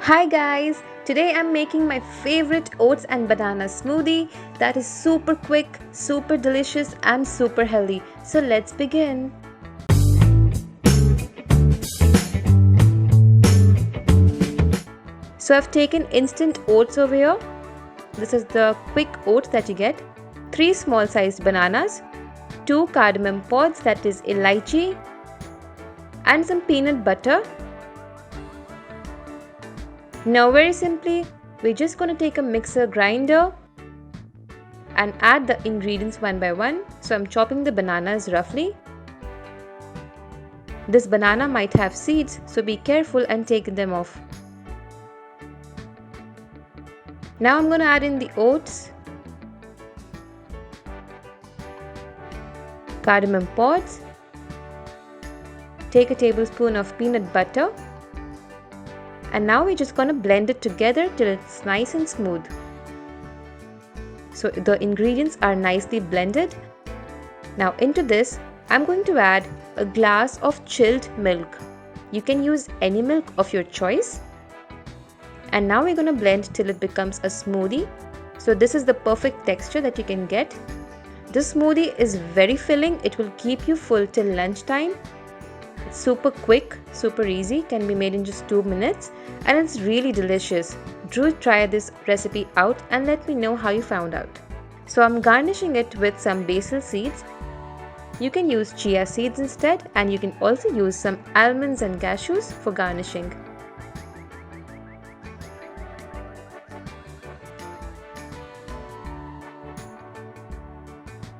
Hi guys, today I'm making my favorite oats and banana smoothie that is super quick, super delicious and super healthy. So let's begin. So I've taken instant oats over here. This is the quick oats that you get. 3 small sized bananas, 2 cardamom pods that is elaichi, and some peanut butter. Now very simply, we're just going to take a mixer grinder and add the ingredients one by one. So I'm chopping the bananas roughly. This banana might have seeds, so be careful and take them off. Now I'm going to add in the oats, cardamom pods, take a tablespoon of peanut butter, and now we're just going to blend it together till it's nice and smooth. So the ingredients are nicely blended. Now into this, I'm going to add a glass of chilled milk. You can use any milk of your choice. And now we're going to blend till it becomes a smoothie. So this is the perfect texture that you can get. This smoothie is very filling. It will keep you full till lunchtime. It's super quick, super easy, can be made in just 2 minutes, and it's really delicious. Do try this recipe out and let me know how you found out. So I'm garnishing it with some basil seeds. You can use chia seeds instead, and you can also use some almonds and cashews for garnishing.